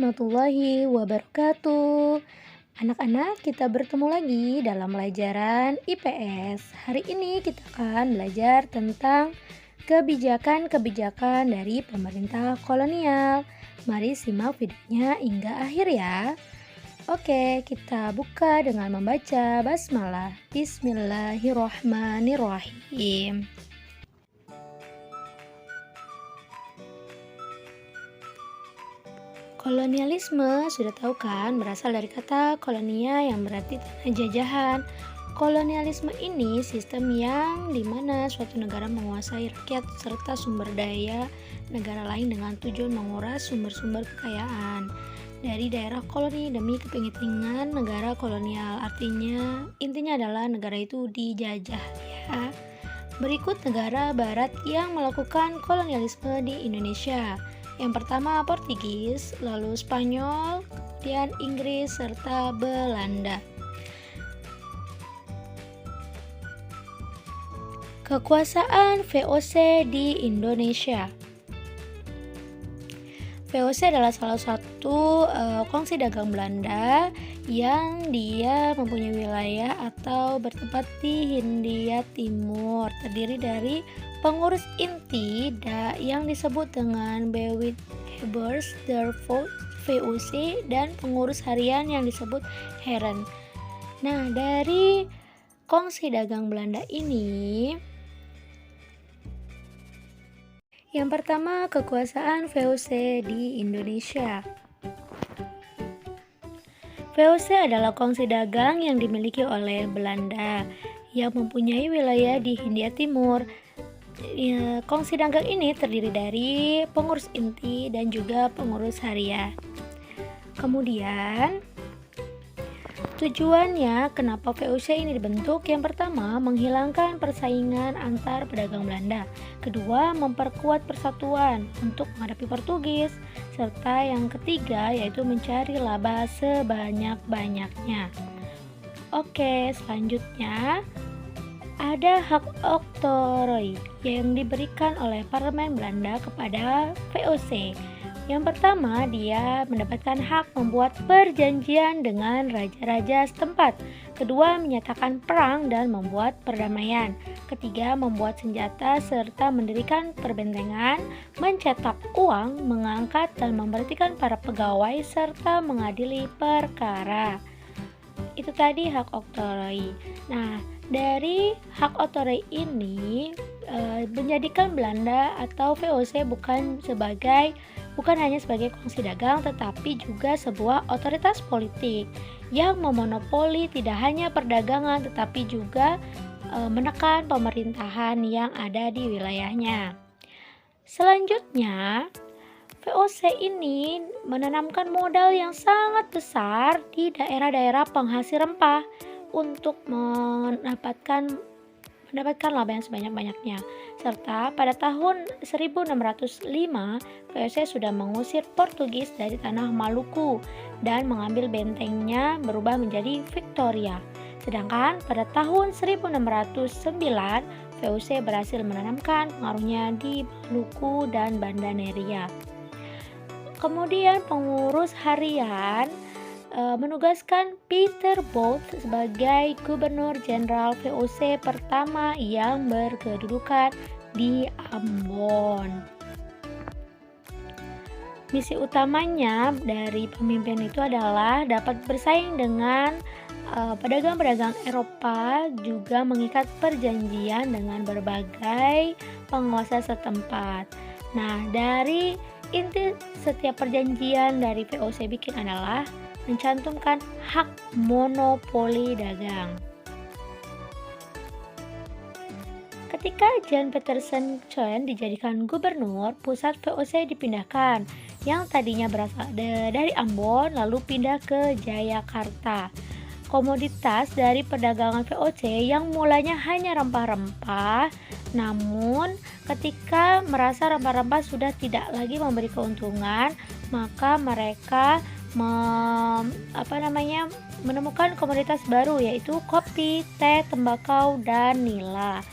warahmatullahi wabarakatuh. Anak-anak, kita bertemu lagi dalam pelajaran IPS. Hari ini kita akan belajar tentang kebijakan-kebijakan dari pemerintah kolonial. Mari simak videonya hingga akhir ya. Oke, kita buka dengan membaca basmalah. Bismillahirrahmanirrahim. Kolonialisme sudah tahu kan berasal dari kata kolonia yang berarti tanah jajahan. Kolonialisme ini sistem yang dimana suatu negara menguasai rakyat serta sumber daya negara lain dengan tujuan menguras sumber-sumber kekayaan dari daerah koloni demi kepentingan negara kolonial. Artinya intinya adalah negara itu dijajah ya. Berikut negara barat yang melakukan kolonialisme di Indonesia. Yang pertama Portugis, lalu Spanyol, kemudian Inggris, serta Belanda. Kekuasaan VOC di Indonesia. VOC adalah salah satu kongsi dagang Belanda yang dia mempunyai wilayah atau bertempat di Hindia Timur, terdiri dari pengurus inti yang disebut dengan Bewitthebbers der VOC dan pengurus harian yang disebut Heren. Nah, dari kongsi dagang Belanda ini, yang pertama kekuasaan VOC di Indonesia. VOC adalah kongsi dagang yang dimiliki oleh Belanda yang mempunyai wilayah di Hindia Timur. Kongsi dagang ini terdiri dari pengurus inti dan juga pengurus harian. Kemudian tujuannya kenapa VOC ini dibentuk? Yang pertama, menghilangkan persaingan antar pedagang Belanda. Kedua, memperkuat persatuan untuk menghadapi Portugis. Serta yang ketiga, yaitu mencari laba sebanyak-banyaknya. Oke, selanjutnya ada hak oktroi yang diberikan oleh parlemen Belanda kepada VOC. Yang pertama, dia mendapatkan hak membuat perjanjian dengan raja-raja setempat. Kedua, menyatakan perang dan membuat perdamaian. Ketiga, membuat senjata serta mendirikan perbentengan, mencetak uang, mengangkat dan memberhentikan para pegawai serta mengadili perkara. Itu tadi hak oktroi. Nah, dari hak oktroi ini menjadikan Belanda atau VOC bukan hanya sebagai kongsi dagang, tetapi juga sebuah otoritas politik yang memonopoli tidak hanya perdagangan tetapi juga menekan pemerintahan yang ada di wilayahnya. Selanjutnya, VOC ini menanamkan modal yang sangat besar di daerah-daerah penghasil rempah untuk mendapatkan laba yang sebanyak-banyaknya. Serta pada tahun 1605, VOC sudah mengusir Portugis dari tanah Maluku dan mengambil bentengnya berubah menjadi Victoria. Sedangkan pada tahun 1609, VOC berhasil menanamkan pengaruhnya di Maluku dan Banda Neira. Kemudian pengurus harian menugaskan Peter Both sebagai Gubernur Jenderal VOC pertama yang berkedudukan di Ambon. Misi utamanya dari pemimpin itu adalah dapat bersaing dengan pedagang-pedagang Eropa, juga mengikat perjanjian dengan berbagai penguasa setempat. Nah, dari inti setiap perjanjian dari VOC bikin adalah mencantumkan hak monopoli dagang. Ketika Jan Petersen Coen dijadikan gubernur, pusat VOC dipindahkan yang tadinya berasal dari Ambon lalu pindah ke Jayakarta. Komoditas dari perdagangan VOC yang mulanya hanya rempah-rempah, namun ketika merasa rempah-rempah sudah tidak lagi memberi keuntungan, maka mereka menemukan komoditas baru, yaitu kopi, teh, tembakau, dan nila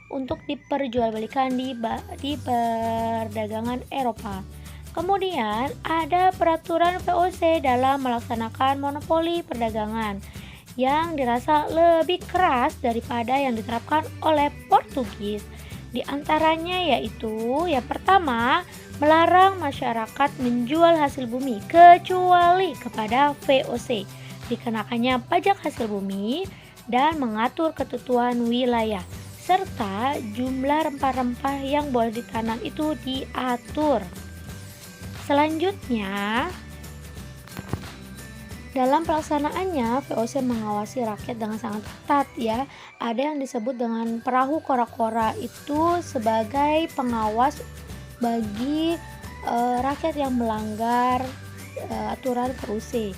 untuk diperjualbelikan di perdagangan Eropa. Kemudian ada peraturan VOC dalam melaksanakan monopoli perdagangan yang dirasa lebih keras daripada yang diterapkan oleh Portugis. Di antaranya yaitu yang pertama, melarang masyarakat menjual hasil bumi kecuali kepada VOC, dikenakannya pajak hasil bumi, dan mengatur ketentuan wilayah, serta jumlah rempah-rempah yang boleh ditanam itu diatur. Selanjutnya, dalam pelaksanaannya, VOC mengawasi rakyat dengan sangat ketat ya. Ada yang disebut dengan perahu kora-kora, itu sebagai pengawas bagi rakyat yang melanggar aturan VOC.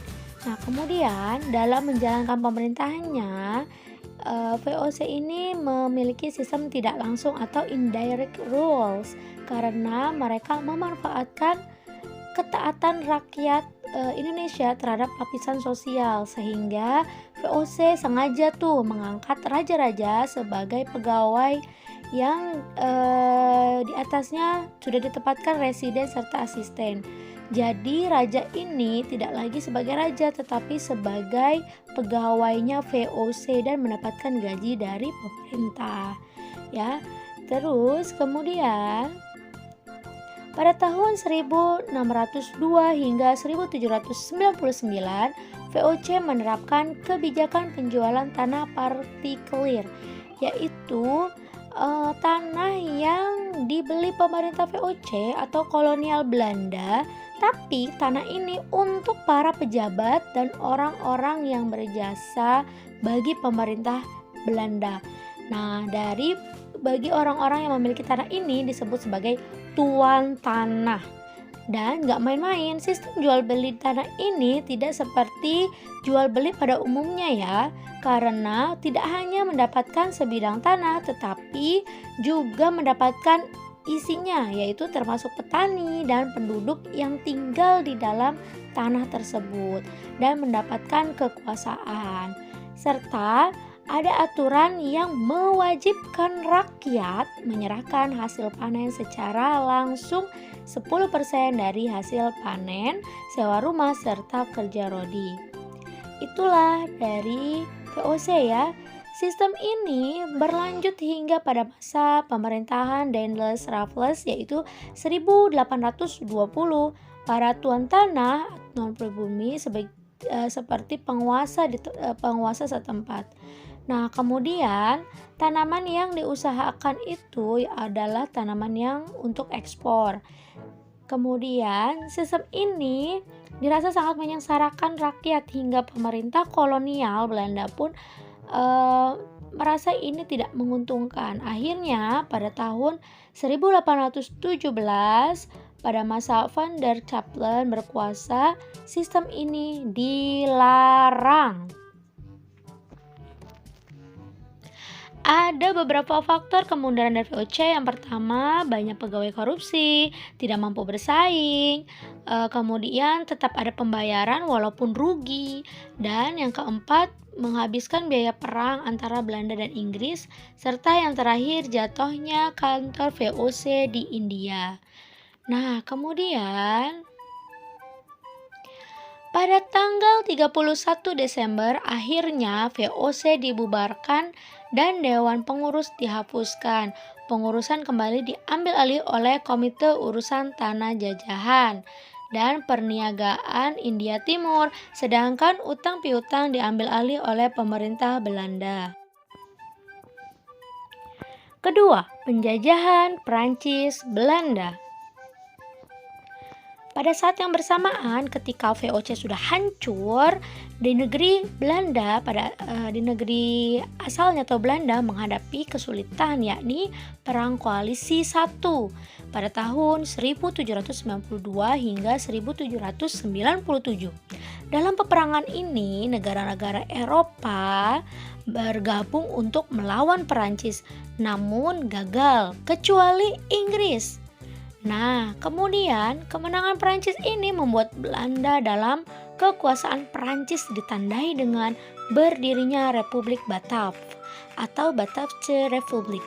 Nah, kemudian dalam menjalankan pemerintahannya, VOC ini memiliki sistem tidak langsung atau indirect rules karena mereka memanfaatkan ketaatan rakyat Indonesia terhadap lapisan sosial, sehingga VOC sengaja tuh mengangkat raja-raja sebagai pegawai yang di atasnya sudah ditempatkan residen serta asisten. Jadi raja ini tidak lagi sebagai raja tetapi sebagai pegawainya VOC dan mendapatkan gaji dari pemerintah ya. Terus kemudian pada tahun 1602 hingga 1799, VOC menerapkan kebijakan penjualan tanah partikelir, yaitu tanah yang dibeli pemerintah VOC atau kolonial Belanda, tapi tanah ini untuk para pejabat dan orang-orang yang berjasa bagi pemerintah Belanda. Nah, bagi orang-orang yang memiliki tanah ini disebut sebagai tuan tanah. Dan gak main-main, sistem jual beli tanah ini tidak seperti jual beli pada umumnya ya, karena tidak hanya mendapatkan sebidang tanah tetapi juga mendapatkan isinya, yaitu termasuk petani dan penduduk yang tinggal di dalam tanah tersebut dan mendapatkan kekuasaan. Serta ada aturan yang mewajibkan rakyat menyerahkan hasil panen secara langsung 10% dari hasil panen, sewa rumah, serta kerja rodi. Itulah dari VOC ya. Sistem ini berlanjut hingga pada masa pemerintahan Daendels Raffles, yaitu 1820. Para tuan tanah non pribumi seperti penguasa setempat. Nah, kemudian tanaman yang diusahakan itu adalah tanaman yang untuk ekspor. Kemudian sistem ini dirasa sangat menyengsarakan rakyat hingga pemerintah kolonial Belanda pun merasa ini tidak menguntungkan. Akhirnya pada tahun 1817 pada masa Van der Capellen berkuasa, sistem ini dilarang. Ada beberapa faktor kemunduran dari VOC. Yang pertama, banyak pegawai korupsi, tidak mampu bersaing, kemudian tetap ada pembayaran walaupun rugi, dan yang keempat, menghabiskan biaya perang antara Belanda dan Inggris, serta yang terakhir jatuhnya kantor VOC di India. Nah, kemudian pada tanggal 31 Desember akhirnya VOC dibubarkan dan Dewan Pengurus dihapuskan. Pengurusan kembali diambil alih oleh Komite Urusan Tanah Jajahan dan Perniagaan India Timur, sedangkan utang piutang diambil alih oleh pemerintah Belanda. Kedua, penjajahan Prancis Belanda. Pada saat yang bersamaan ketika VOC sudah hancur, di negeri Belanda di negeri asalnya atau Belanda menghadapi kesulitan, yakni Perang Koalisi I pada tahun 1792 hingga 1797. Dalam peperangan ini, negara-negara Eropa bergabung untuk melawan Perancis, namun gagal kecuali Inggris. Nah, kemudian kemenangan Prancis ini membuat Belanda dalam kekuasaan Prancis ditandai dengan berdirinya Republik Batav atau Batavse Republik.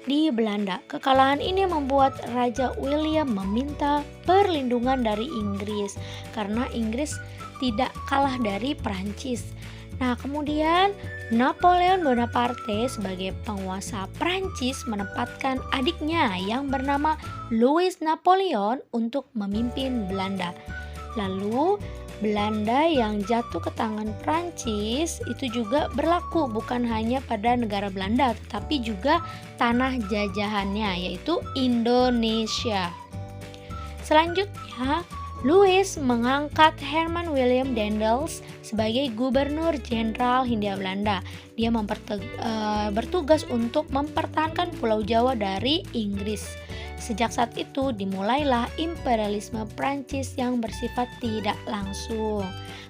di Belanda. Kekalahan ini membuat Raja William meminta perlindungan dari Inggris karena Inggris tidak kalah dari Prancis. Nah, kemudian Napoleon Bonaparte sebagai penguasa Prancis menempatkan adiknya yang bernama Louis Napoleon untuk memimpin Belanda. Lalu Belanda yang jatuh ke tangan Prancis itu juga berlaku bukan hanya pada negara Belanda tetapi juga tanah jajahannya yaitu Indonesia. Selanjutnya, Louis mengangkat Herman William Daendels sebagai Gubernur Jenderal Hindia Belanda. Dia bertugas untuk mempertahankan Pulau Jawa dari Inggris. Sejak saat itu dimulailah imperialisme Prancis yang bersifat tidak langsung.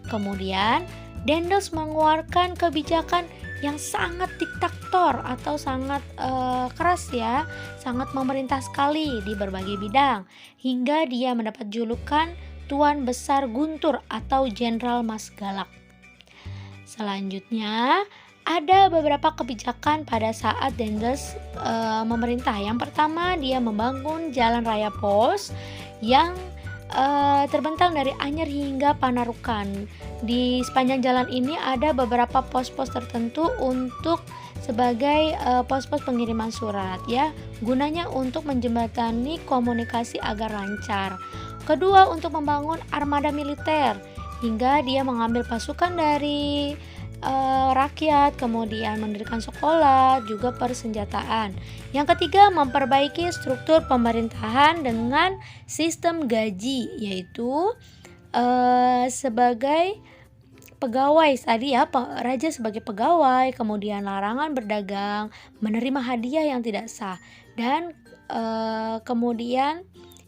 Kemudian Daendels mengeluarkan kebijakan yang sangat diktator atau sangat keras ya, sangat memerintah sekali di berbagai bidang, hingga dia mendapat julukan Tuan Besar Guntur atau Jenderal Mas Galak. Selanjutnya ada beberapa kebijakan pada saat Daendels memerintah. Yang pertama, dia membangun jalan raya pos yang terbentang dari Anyer hingga Panarukan. Di sepanjang jalan ini ada beberapa pos-pos tertentu untuk sebagai pos-pos pengiriman surat ya. Gunanya untuk menjembatani komunikasi agar lancar. Kedua, untuk membangun armada militer hingga dia mengambil pasukan dari rakyat, kemudian mendirikan sekolah, juga persenjataan. Yang ketiga, memperbaiki struktur pemerintahan dengan sistem gaji, yaitu sebagai pegawai tadi ya, raja sebagai pegawai, kemudian larangan berdagang, menerima hadiah yang tidak sah, dan kemudian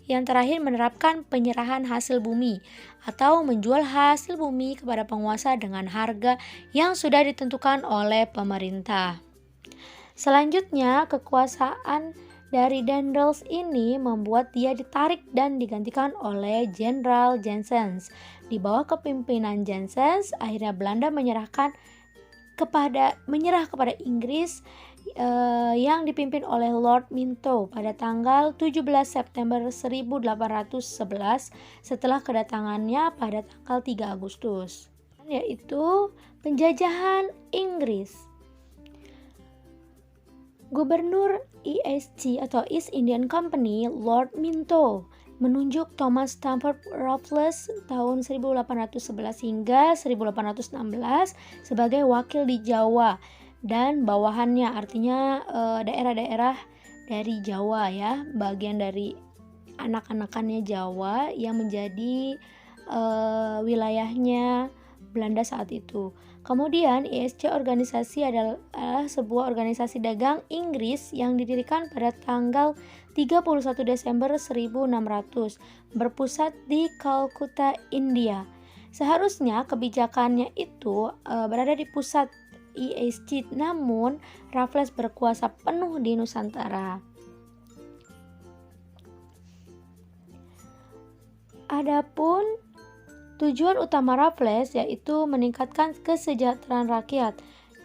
yang terakhir menerapkan penyerahan hasil bumi atau menjual hasil bumi kepada penguasa dengan harga yang sudah ditentukan oleh pemerintah. Selanjutnya, kekuasaan dari Daendels ini membuat dia ditarik dan digantikan oleh Jenderal Janssens. Di bawah kepemimpinan Janssens, akhirnya Belanda menyerah kepada Inggris yang dipimpin oleh Lord Minto pada tanggal 17 September 1811 setelah kedatangannya pada tanggal 3 Agustus, yaitu penjajahan Inggris. Gubernur ESC atau East Indian Company, Lord Minto, menunjuk Thomas Stamford Raffles tahun 1811 hingga 1816 sebagai wakil di Jawa dan bawahannya, artinya daerah-daerah dari Jawa ya, bagian dari anak-anakannya Jawa yang menjadi wilayahnya Belanda saat itu. Kemudian ISC organisasi adalah sebuah organisasi dagang Inggris yang didirikan pada tanggal 31 Desember 1600, berpusat di Calcutta, India. Seharusnya kebijakannya itu berada di pusat ISC, namun Raffles berkuasa penuh di Nusantara. Adapun tujuan utama Raffles yaitu meningkatkan kesejahteraan rakyat,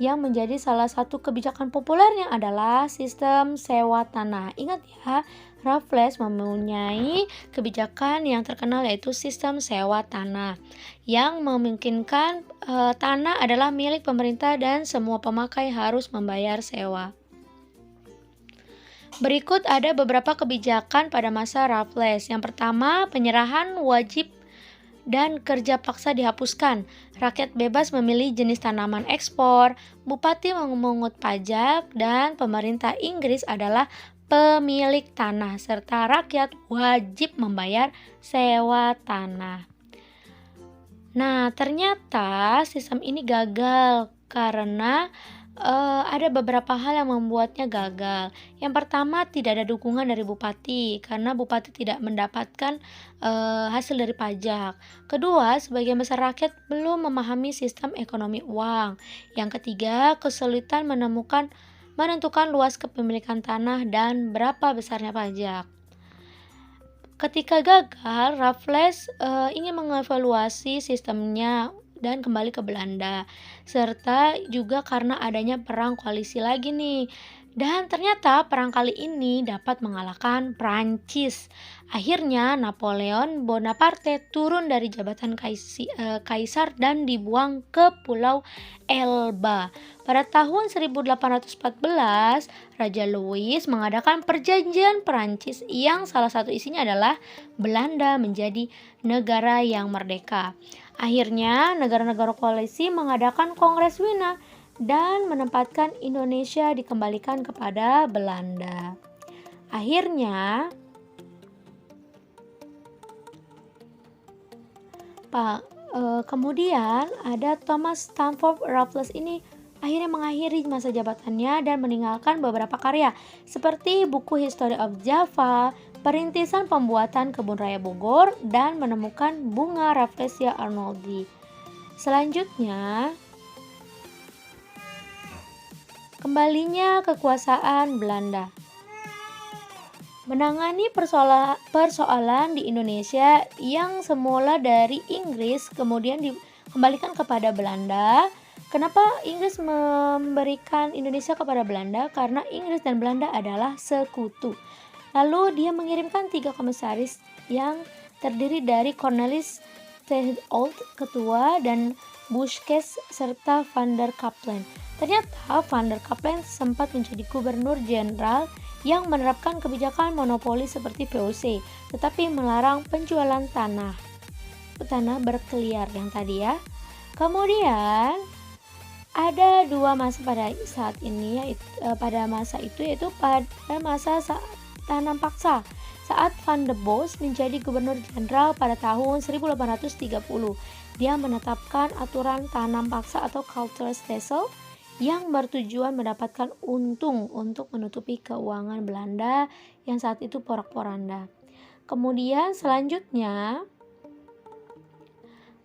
yang menjadi salah satu kebijakan populernya adalah sistem sewa tanah. Ingat ya, Raffles mempunyai kebijakan yang terkenal yaitu sistem sewa tanah yang memungkinkan tanah adalah milik pemerintah dan semua pemakai harus membayar sewa. Berikut ada beberapa kebijakan pada masa Raffles. Yang pertama, penyerahan wajib dan kerja paksa dihapuskan. Rakyat bebas memilih jenis tanaman ekspor, bupati memungut pajak, dan pemerintah Inggris adalah pemilik tanah, serta rakyat wajib membayar sewa tanah. Nah, ternyata sistem ini gagal karena ada beberapa hal yang membuatnya gagal. Yang pertama, tidak ada dukungan dari bupati karena bupati tidak mendapatkan hasil dari pajak. Kedua, sebagian besar rakyat belum memahami sistem ekonomi uang. Yang ketiga, kesulitan menentukan luas kepemilikan tanah dan berapa besarnya pajak. Ketika gagal, Raffles ingin mengevaluasi sistemnya dan kembali ke Belanda, serta juga karena adanya perang koalisi lagi nih Dan ternyata perang kali ini dapat mengalahkan Prancis. Akhirnya Napoleon Bonaparte turun dari jabatan kaisar dan dibuang ke Pulau Elba. Pada tahun 1814, Raja Louis mengadakan perjanjian Prancis yang salah satu isinya adalah Belanda menjadi negara yang merdeka. Akhirnya negara-negara koalisi mengadakan Kongres Wina dan menempatkan Indonesia dikembalikan kepada Belanda. Akhirnya, kemudian ada Thomas Stamford Raffles ini akhirnya mengakhiri masa jabatannya dan meninggalkan beberapa karya seperti buku History of Java, perintisan pembuatan kebun raya Bogor, dan menemukan bunga Rafflesia arnoldii. Selanjutnya, kembalinya kekuasaan Belanda. Menangani persoalan di Indonesia yang semula dari Inggris kemudian dikembalikan kepada Belanda. Kenapa Inggris memberikan Indonesia kepada Belanda? Karena Inggris dan Belanda adalah sekutu. Lalu dia mengirimkan 3 komisaris yang terdiri dari Cornelis Theodold ketua dan Buskes serta Van der Kaplan. Ternyata Van der Kaplan sempat menjadi gubernur jenderal yang menerapkan kebijakan monopoli seperti VOC, tetapi melarang penjualan tanah berkeliar yang tadi ya. Kemudian ada 2 masa pada saat ini yaitu pada masa tanam paksa saat Van der Bos menjadi gubernur jenderal pada tahun 1830. Dia menetapkan aturan tanam paksa atau Kulturstelsel yang bertujuan mendapatkan untung untuk menutupi keuangan Belanda yang saat itu porak-poranda. Kemudian selanjutnya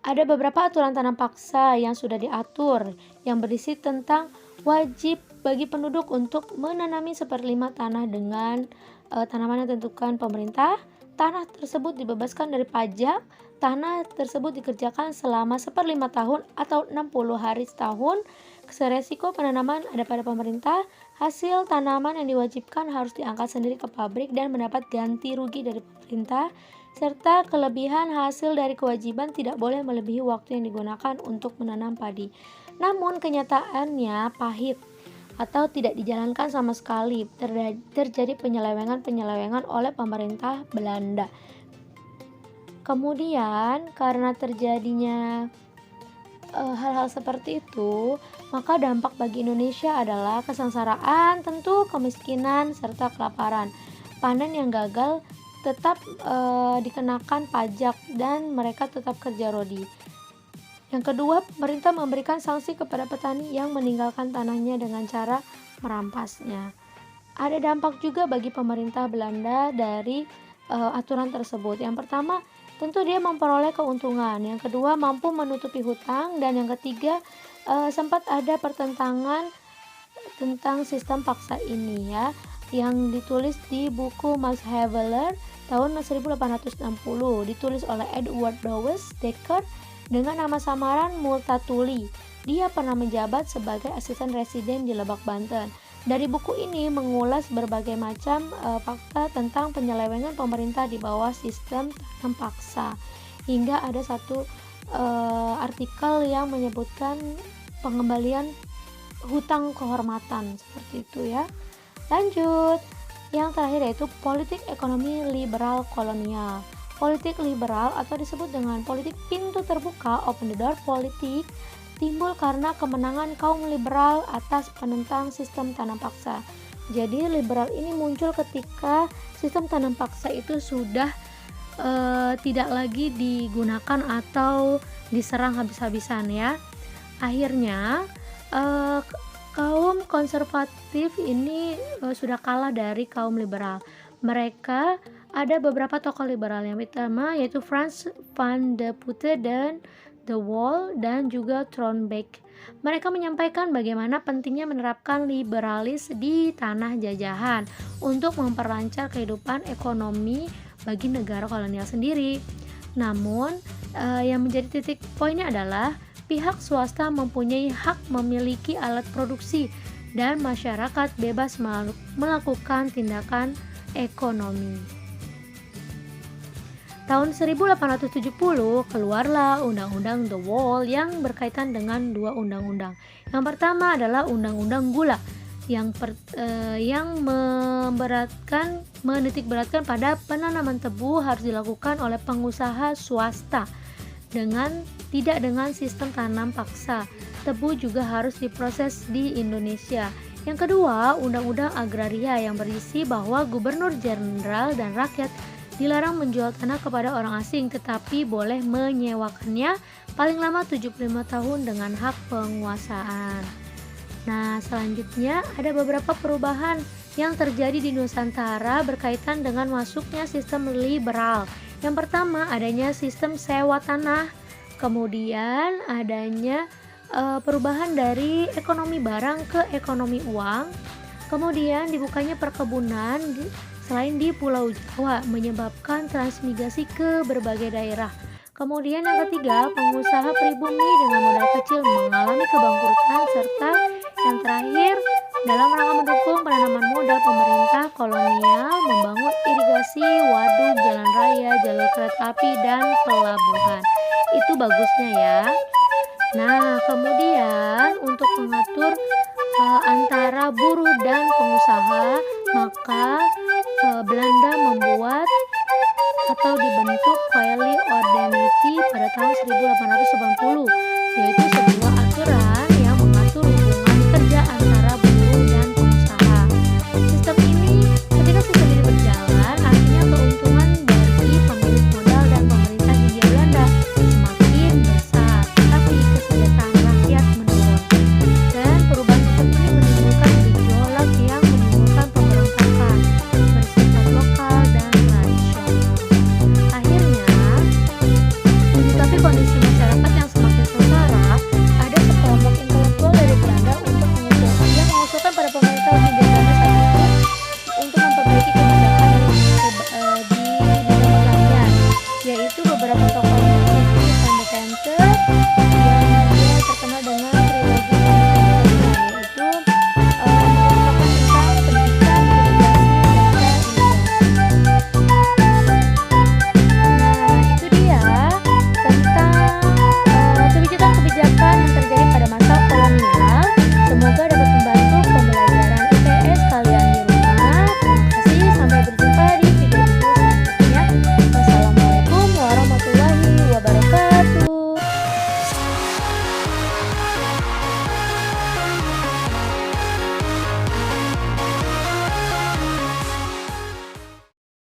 ada beberapa aturan tanam paksa yang sudah diatur yang berisi tentang wajib bagi penduduk untuk menanami 1/5 tanah dengan tanaman yang ditentukan pemerintah. Tanah tersebut dibebaskan dari pajak. Tanah tersebut dikerjakan selama 1/5 tahun atau 60 hari setahun. Resiko penanaman ada pada pemerintah. Hasil tanaman yang diwajibkan harus diangkat sendiri ke pabrik dan mendapat ganti rugi dari pemerintah. Serta kelebihan hasil dari kewajiban tidak boleh melebihi waktu yang digunakan untuk menanam padi. Namun kenyataannya pahit atau tidak dijalankan sama sekali. Terjadi penyelewengan oleh pemerintah Belanda. Kemudian karena terjadinya hal-hal seperti itu, maka dampak bagi Indonesia adalah kesengsaraan, tentu kemiskinan, serta kelaparan. Panen yang gagal tetap dikenakan pajak dan mereka tetap kerja rodi. Yang kedua, pemerintah memberikan sanksi kepada petani yang meninggalkan tanahnya dengan cara merampasnya. Ada dampak juga bagi pemerintah Belanda dari aturan tersebut. Yang pertama, tentu dia memperoleh keuntungan. Yang kedua, mampu menutupi hutang. Dan yang ketiga, sempat ada pertentangan tentang sistem paksa ini ya, yang ditulis di buku Max Havelaar tahun 1860, ditulis oleh Edward Dawes Dekker dengan nama samaran Multatuli. Dia pernah menjabat sebagai asisten residen di Lebak, Banten. Dari buku ini mengulas berbagai macam fakta tentang penyelewengan pemerintah di bawah sistem tanam paksa. Hingga ada satu artikel yang menyebutkan pengembalian hutang kehormatan seperti itu ya. Lanjut, yang terakhir yaitu politik ekonomi liberal kolonial. Politik liberal atau disebut dengan politik pintu terbuka open the door politik timbul karena kemenangan kaum liberal atas penentang sistem tanam paksa. Jadi liberal ini muncul ketika sistem tanam paksa itu sudah tidak lagi digunakan atau diserang habis-habisan ya. Akhirnya kaum konservatif ini sudah kalah dari kaum liberal. Mereka ada beberapa tokoh liberal. Yang pertama yaitu Frans van de Putte dan De Waal dan juga Troonbeek. Mereka menyampaikan bagaimana pentingnya menerapkan liberalis di tanah jajahan untuk memperlancar kehidupan ekonomi bagi negara kolonial sendiri. Namun yang menjadi titik poinnya adalah pihak swasta mempunyai hak memiliki alat produksi dan masyarakat bebas melakukan tindakan ekonomi. Tahun 1870 keluarlah Undang-Undang The Wall yang berkaitan dengan dua undang-undang. Yang pertama adalah Undang-Undang Gula yang menitikberatkan pada penanaman tebu harus dilakukan oleh pengusaha swasta tidak dengan sistem tanam paksa. Tebu juga harus diproses di Indonesia. Yang kedua, Undang-Undang Agraria yang berisi bahwa gubernur jenderal dan rakyat dilarang menjual tanah kepada orang asing, tetapi boleh menyewakannya paling lama 75 tahun dengan hak penguasaan. Nah, selanjutnya ada beberapa perubahan yang terjadi di Nusantara berkaitan dengan masuknya sistem liberal. Yang pertama, adanya sistem sewa tanah, kemudian adanya perubahan dari ekonomi barang ke ekonomi uang, kemudian dibukanya perkebunan selain di Pulau Jawa menyebabkan transmigrasi ke berbagai daerah. Kemudian yang ketiga, pengusaha pribumi dengan modal kecil mengalami kebangkrutan, serta yang terakhir, dalam rangka mendukung penanaman modal, pemerintah kolonial membangun irigasi, waduk, jalan raya, jalur kereta api, dan pelabuhan. Itu bagusnya ya. Nah, kemudian untuk mengatur antara buruh dan pengusaha, maka Belanda membuat atau dibentuk Coelie Ordonnantie pada tahun 1880, yaitu sebuah